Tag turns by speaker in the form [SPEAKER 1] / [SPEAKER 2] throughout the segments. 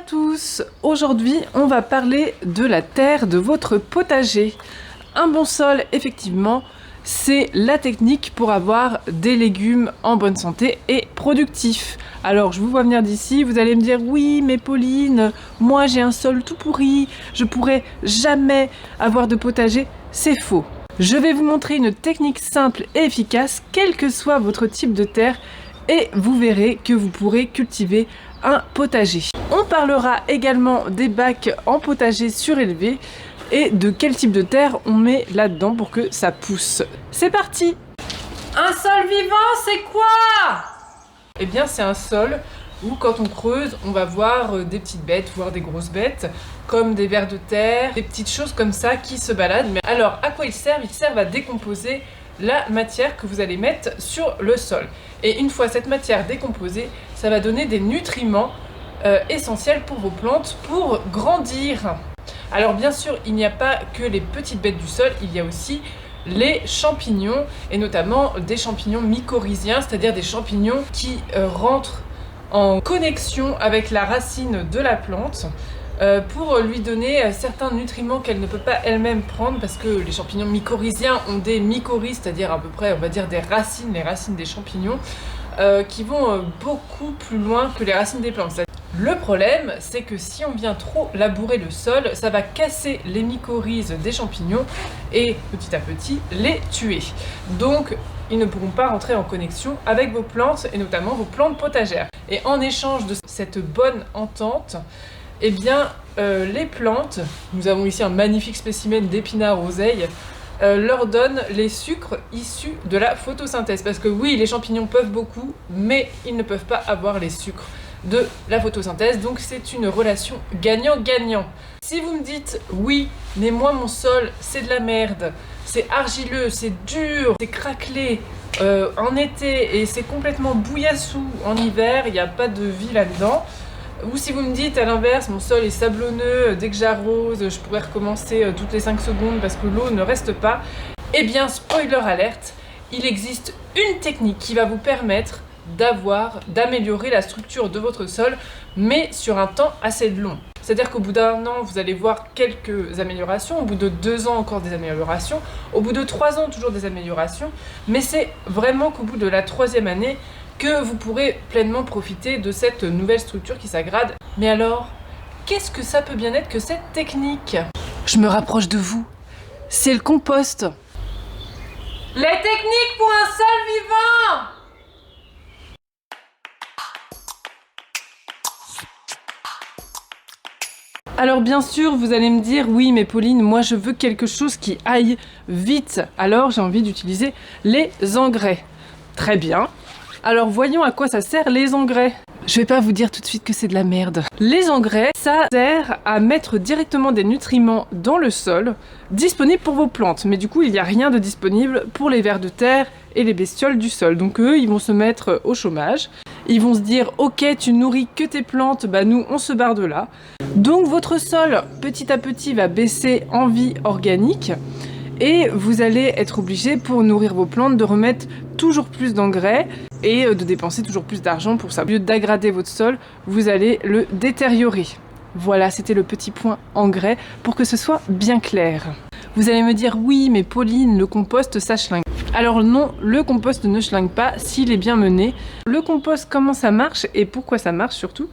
[SPEAKER 1] tous, aujourd'hui on va parler de la terre de votre potager. Un bon sol, effectivement, c'est la technique pour avoir des légumes en bonne santé et productifs. Alors je vous vois venir d'ici, vous allez me dire oui mais Pauline, moi j'ai un sol tout pourri, je pourrais jamais avoir de potager. C'est faux. Je vais vous montrer une technique simple et efficace, quel que soit votre type de terre, et vous verrez que vous pourrez cultiver un potager. On parlera également des bacs en potager surélevé et de quel type de terre on met là-dedans pour que ça pousse. C'est parti! Un sol vivant, c'est quoi? Eh bien, c'est un sol où quand on creuse, on va voir des petites bêtes, voire des grosses bêtes, comme des vers de terre, des petites choses comme ça qui se baladent. Mais alors, à quoi ils servent? Ils servent à décomposer la matière que vous allez mettre sur le sol. Et une fois cette matière décomposée, ça va donner des nutriments essentiels pour vos plantes pour grandir. Alors bien sûr, il n'y a pas que les petites bêtes du sol, il y a aussi les champignons, et notamment des champignons mycorhiziens, c'est-à-dire des champignons qui rentrent en connexion avec la racine de la plante pour lui donner certains nutriments qu'elle ne peut pas elle-même prendre, parce que les champignons mycorhiziens ont des mycorhizes, c'est-à-dire à peu près, on va dire, des racines, les racines des champignons, qui vont beaucoup plus loin que les racines des plantes. Le problème, c'est que si on vient trop labourer le sol, ça va casser les mycorhizes des champignons et petit à petit les tuer. Donc, ils ne pourront pas rentrer en connexion avec vos plantes et notamment vos plantes potagères. Et en échange de cette bonne entente, eh bien, les plantes, nous avons ici un magnifique spécimen d'épinards oseille, leur donnent les sucres issus de la photosynthèse. Parce que oui, les champignons peuvent beaucoup, mais ils ne peuvent pas avoir les sucres de la photosynthèse, donc c'est une relation gagnant-gagnant. Si vous me dites oui, mais moi mon sol c'est de la merde, c'est argileux, c'est dur, c'est craquelé en été et c'est complètement bouillassou en hiver, il n'y a pas de vie là-dedans. Ou si vous me dites à l'inverse, mon sol est sablonneux, dès que j'arrose, je pourrais recommencer toutes les 5 secondes parce que l'eau ne reste pas, eh bien spoiler alerte, il existe une technique qui va vous permettre d'améliorer la structure de votre sol, mais sur un temps assez long. C'est-à-dire qu'au bout d'un an, vous allez voir quelques améliorations, au bout de 2 ans, encore des améliorations, au bout de 3 ans, toujours des améliorations, mais c'est vraiment qu'au bout de la 3e année que vous pourrez pleinement profiter de cette nouvelle structure qui s'aggrade. Mais alors, qu'est-ce que ça peut bien être que cette technique? Je me rapproche de vous. C'est le compost. Les techniques pour un sol vivant! Alors bien sûr, vous allez me dire, oui mais Pauline, moi je veux quelque chose qui aille vite. Alors j'ai envie d'utiliser les engrais. Très bien. Alors voyons à quoi ça sert les engrais. Je vais pas vous dire tout de suite que c'est de la merde. Les engrais, ça sert à mettre directement des nutriments dans le sol, disponibles pour vos plantes. Mais du coup, il n'y a rien de disponible pour les vers de terre et les bestioles du sol. Donc eux, ils vont se mettre au chômage. Ils vont se dire, ok, tu nourris que tes plantes, bah nous, on se barre de là. Donc votre sol, petit à petit, va baisser en vie organique. Et vous allez être obligé, pour nourrir vos plantes, de remettre toujours plus d'engrais et de dépenser toujours plus d'argent pour ça. Au lieu d'aggrader votre sol, vous allez le détériorer. Voilà, c'était le petit point engrais pour que ce soit bien clair. Vous allez me dire, oui, mais Pauline, le compost, ça schlingue. Alors non, le compost ne schlingue pas s'il est bien mené. Le compost, comment ça marche et pourquoi ça marche surtout?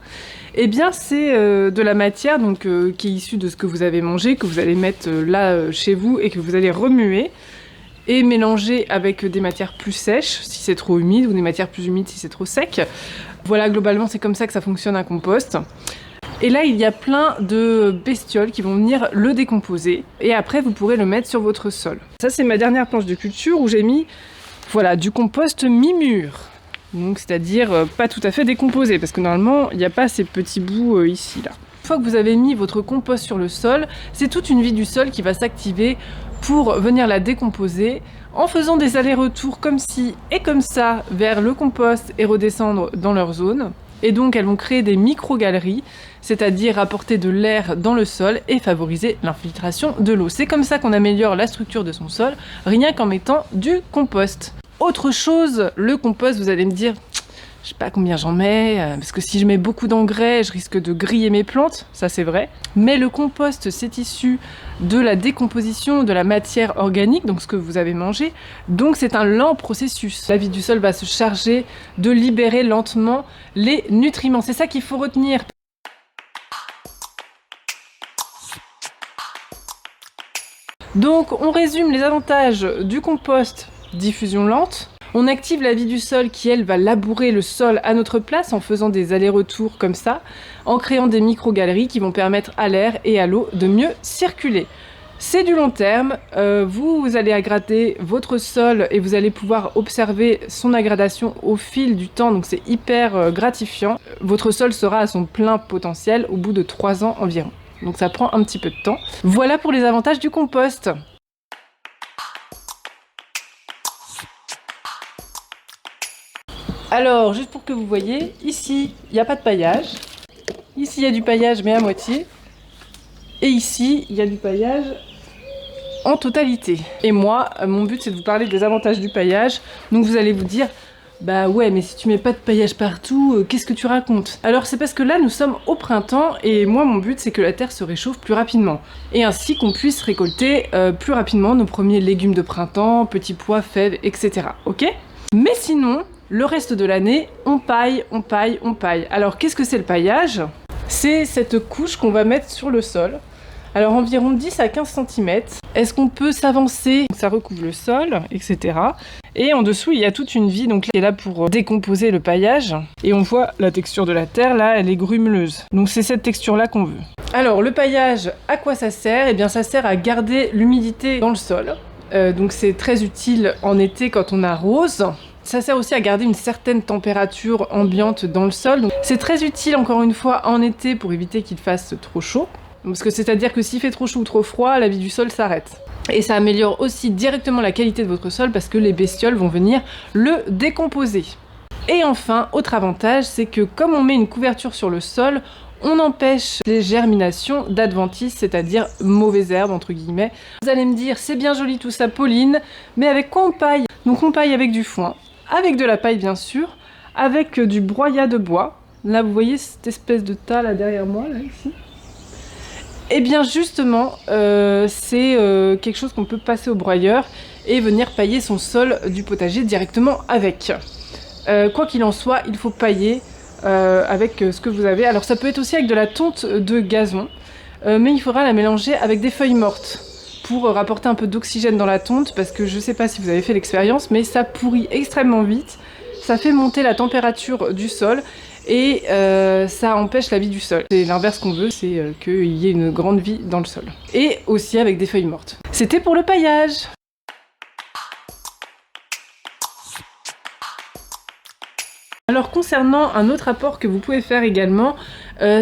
[SPEAKER 1] Eh bien, c'est de la matière donc, qui est issue de ce que vous avez mangé, que vous allez mettre là chez vous et que vous allez remuer et mélanger avec des matières plus sèches si c'est trop humide ou des matières plus humides si c'est trop sec. Voilà, globalement, c'est comme ça que ça fonctionne un compost. Et là, il y a plein de bestioles qui vont venir le décomposer et après, vous pourrez le mettre sur votre sol. Ça, c'est ma dernière planche de culture où j'ai mis voilà, du compost mi-mûr. Donc c'est-à-dire pas tout à fait décomposé, parce que normalement il n'y a pas ces petits bouts ici là. Une fois que vous avez mis votre compost sur le sol, c'est toute une vie du sol qui va s'activer pour venir la décomposer en faisant des allers-retours comme ci et comme ça vers le compost et redescendre dans leur zone. Et donc elles vont créer des micro-galeries, c'est-à-dire apporter de l'air dans le sol et favoriser l'infiltration de l'eau. C'est comme ça qu'on améliore la structure de son sol, rien qu'en mettant du compost. Autre chose, le compost, vous allez me dire, Je sais pas combien j'en mets, parce que si je mets beaucoup d'engrais, je risque de griller mes plantes, ça c'est vrai. Mais le compost, c'est issu de la décomposition de la matière organique, donc ce que vous avez mangé. Donc c'est un lent processus. La vie du sol va se charger de libérer lentement les nutriments. C'est ça qu'il faut retenir. Donc on résume les avantages du compost: diffusion lente. On active la vie du sol qui, elle, va labourer le sol à notre place en faisant des allers-retours comme ça, en créant des micro-galeries qui vont permettre à l'air et à l'eau de mieux circuler. C'est du long terme, vous allez aggrader votre sol et vous allez pouvoir observer son aggradation au fil du temps, donc c'est hyper gratifiant. Votre sol sera à son plein potentiel au bout de 3 ans environ, donc ça prend un petit peu de temps. Voilà pour les avantages du compost. Alors, juste pour que vous voyez, ici, il n'y a pas de paillage. Ici, il y a du paillage, mais à moitié. Et ici, il y a du paillage en totalité. Et moi, mon but, c'est de vous parler des avantages du paillage. Donc, vous allez vous dire, bah ouais, mais si tu mets pas de paillage partout, qu'est-ce que tu racontes? Alors, c'est parce que là, nous sommes au printemps, et moi, mon but, c'est que la terre se réchauffe plus rapidement. Et ainsi qu'on puisse récolter plus rapidement nos premiers légumes de printemps, petits pois, fèves, etc. Ok? Mais sinon, le reste de l'année, on paille, on paille, on paille. Alors qu'est-ce que c'est le paillage? C'est cette couche qu'on va mettre sur le sol. Alors environ 10 à 15 cm. Est-ce qu'on peut s'avancer? Ça recouvre le sol, etc. Et en dessous, il y a toute une vie donc qui est là pour décomposer le paillage. Et on voit la texture de la terre, là, elle est grumeleuse. Donc c'est cette texture-là qu'on veut. Alors le paillage, à quoi ça sert? Eh bien ça sert à garder l'humidité dans le sol. Donc c'est très utile en été quand on arrose. Ça sert aussi à garder une certaine température ambiante dans le sol. C'est très utile encore une fois en été pour éviter qu'il fasse trop chaud. Parce que c'est-à-dire que s'il fait trop chaud ou trop froid, la vie du sol s'arrête. Et ça améliore aussi directement la qualité de votre sol parce que les bestioles vont venir le décomposer. Et enfin, autre avantage, c'est que comme on met une couverture sur le sol, on empêche les germinations d'adventices, c'est-à-dire mauvaises herbes entre guillemets. Vous allez me dire, c'est bien joli tout ça, Pauline, mais avec quoi on paille? Donc on paille avec du foin, avec de la paille bien sûr, avec du broyat de bois. Là vous voyez cette espèce de tas là derrière moi, là ici. Et bien justement, c'est quelque chose qu'on peut passer au broyeur et venir pailler son sol du potager directement avec. Quoi qu'il en soit, il faut pailler avec ce que vous avez. Alors ça peut être aussi avec de la tonte de gazon, mais il faudra la mélanger avec des feuilles mortes pour rapporter un peu d'oxygène dans la tonte, parce que je sais pas si vous avez fait l'expérience, mais ça pourrit extrêmement vite, ça fait monter la température du sol et ça empêche la vie du sol. C'est l'inverse qu'on veut, c'est qu'il y ait une grande vie dans le sol. Et aussi avec des feuilles mortes. C'était pour le paillage. Alors concernant un autre apport que vous pouvez faire également,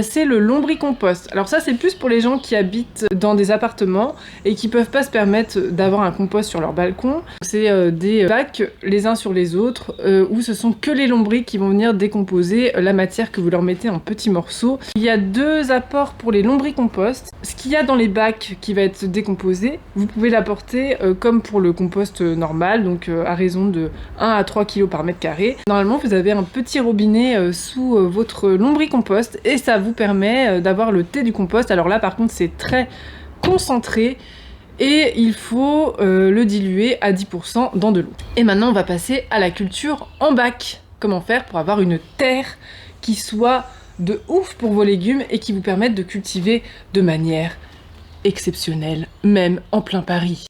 [SPEAKER 1] c'est le lombricompost. Alors ça c'est plus pour les gens qui habitent dans des appartements et qui peuvent pas se permettre d'avoir un compost sur leur balcon. C'est des bacs les uns sur les autres où ce sont que les lombrics qui vont venir décomposer la matière que vous leur mettez en petits morceaux. Il y a 2 apports pour les lombricompost. Ce qu'il y a dans les bacs qui va être décomposé, vous pouvez l'apporter comme pour le compost normal, donc à raison de 1 à 3 kg par mètre carré. Normalement vous avez un petit robinet sous votre lombricompost et ça vous permet d'avoir le thé du compost. Alors là par contre c'est très concentré et il faut le diluer à 10% dans de l'eau. Et maintenant on va passer à la culture en bac. Comment faire pour avoir une terre qui soit de ouf pour vos légumes et qui vous permette de cultiver de manière exceptionnelle, même en plein Paris.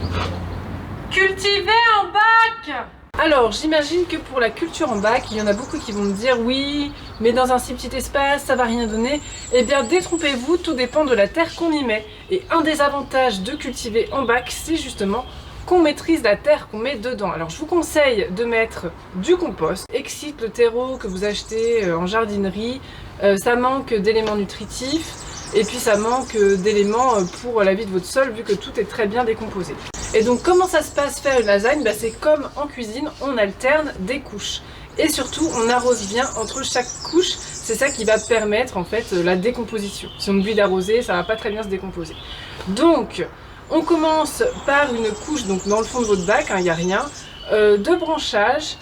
[SPEAKER 1] Cultiver en bac! Alors, j'imagine que pour la culture en bac, il y en a beaucoup qui vont me dire oui, mais dans un si petit espace, ça va rien donner. Eh bien, détrompez-vous, tout dépend de la terre qu'on y met. Et un des avantages de cultiver en bac, c'est justement qu'on maîtrise la terre qu'on met dedans. Alors, je vous conseille de mettre du compost. Excite le terreau que vous achetez en jardinerie. Ça manque d'éléments nutritifs. Et puis ça manque d'éléments pour la vie de votre sol vu que tout est très bien décomposé. Et donc comment ça se passe faire une lasagne? C'est comme en cuisine, on alterne des couches. Et surtout on arrose bien entre chaque couche, c'est ça qui va permettre en fait la décomposition. Si on oublie d'arroser, ça va pas très bien se décomposer. Donc on commence par une couche donc dans le fond de votre bac, il n'y a rien, de branchage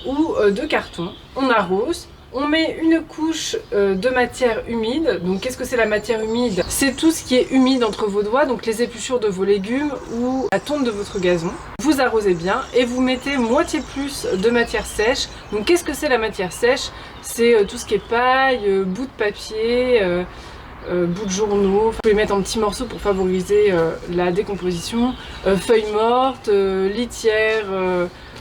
[SPEAKER 1] ou de carton. On arrose. On met une couche de matière humide. Donc qu'est-ce que c'est la matière humide? C'est tout ce qui est humide entre vos doigts, donc les épluchures de vos légumes ou la tonte de votre gazon. Vous arrosez bien et vous mettez moitié plus de matière sèche. Donc qu'est-ce que c'est la matière sèche? C'est tout ce qui est paille, bout de papier, bout de journaux. Vous pouvez mettre en petits morceaux pour favoriser la décomposition. Feuilles mortes, litières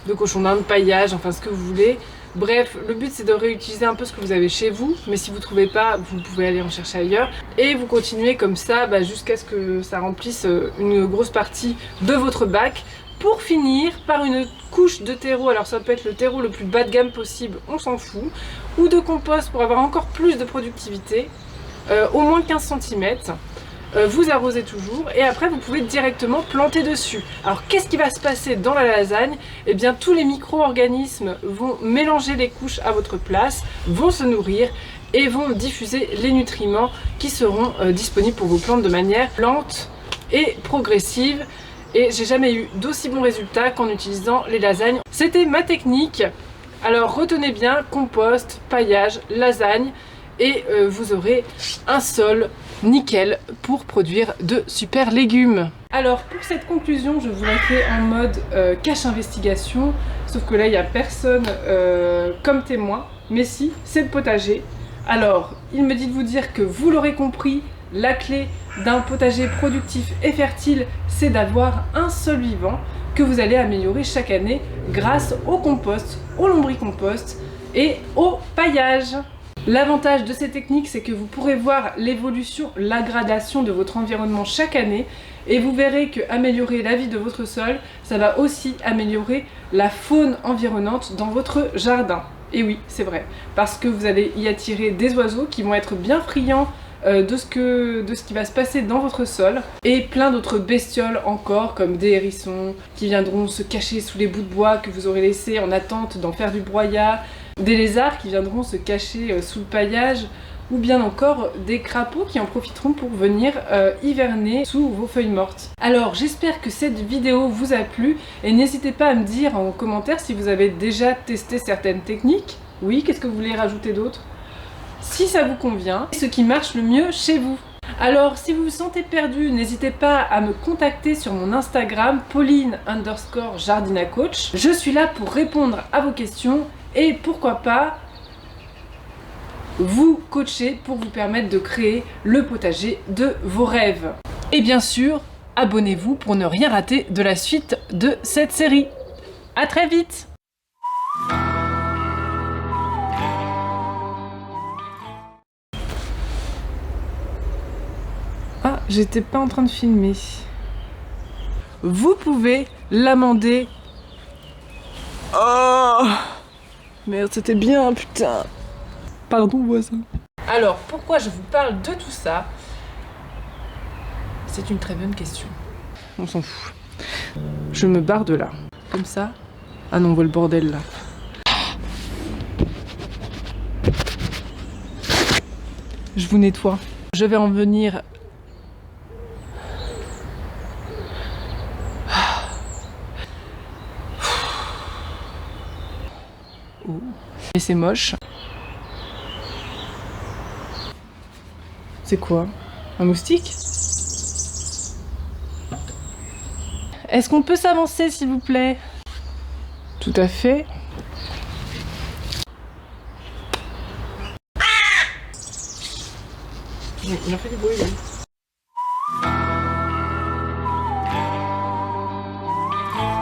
[SPEAKER 1] de cochon d'Inde, paillage, enfin ce que vous voulez. Bref, le but c'est de réutiliser un peu ce que vous avez chez vous, mais si vous ne trouvez pas, vous pouvez aller en chercher ailleurs. Et vous continuez comme ça jusqu'à ce que ça remplisse une grosse partie de votre bac, pour finir par une couche de terreau. Alors ça peut être le terreau le plus bas de gamme possible, on s'en fout, ou de compost pour avoir encore plus de productivité, au moins 15 cm. Vous arrosez toujours et après vous pouvez directement planter dessus. Alors qu'est-ce qui va se passer dans la lasagne? Eh bien tous les micro-organismes vont mélanger les couches à votre place, vont se nourrir et vont diffuser les nutriments qui seront disponibles pour vos plantes de manière lente et progressive. Et j'ai jamais eu d'aussi bons résultats qu'en utilisant les lasagnes. C'était ma technique. Alors retenez bien, compost, paillage, lasagne, et vous aurez un sol nickel pour produire de super légumes. Alors pour cette conclusion, je vous la fais en mode cache investigation, sauf que là il n'y a personne comme témoin, mais si, c'est le potager. Alors il me dit de vous dire que vous l'aurez compris, la clé d'un potager productif et fertile, c'est d'avoir un sol vivant que vous allez améliorer chaque année grâce au compost, au lombricompost et au paillage. L'avantage de ces techniques, c'est que vous pourrez voir l'évolution, la gradation de votre environnement chaque année et vous verrez que améliorer la vie de votre sol, ça va aussi améliorer la faune environnante dans votre jardin. Et oui, c'est vrai, parce que vous allez y attirer des oiseaux qui vont être bien friands de ce qui va se passer dans votre sol, et plein d'autres bestioles encore, comme des hérissons qui viendront se cacher sous les bouts de bois que vous aurez laissés en attente d'en faire du broyat, des lézards qui viendront se cacher sous le paillage, ou bien encore des crapauds qui en profiteront pour venir hiverner sous vos feuilles mortes. Alors j'espère que cette vidéo vous a plu, et n'hésitez pas à me dire en commentaire si vous avez déjà testé certaines techniques. Oui, qu'est-ce que vous voulez rajouter d'autre? Si ça vous convient, ce qui marche le mieux chez vous. Alors si vous vous sentez perdu, n'hésitez pas à me contacter sur mon Instagram Pauline_jardinacoach. Je suis là pour répondre à vos questions et pourquoi pas vous coacher pour vous permettre de créer le potager de vos rêves. Et bien sûr, abonnez-vous pour ne rien rater de la suite de cette série. À très vite! Ah, j'étais pas en train de filmer. Vous pouvez l'amender. Oh! Merde, c'était bien, putain. Pardon, voisin. Alors, pourquoi je vous parle de tout ça? C'est une très bonne question. On s'en fout. Je me barre de là. Comme ça. Ah non, on voit le bordel là. Je vous nettoie. Je vais en venir. Et c'est moche. C'est quoi? Un moustique? Est-ce qu'on peut s'avancer s'il vous plaît? Tout à fait. Il en fait du bruit, oui.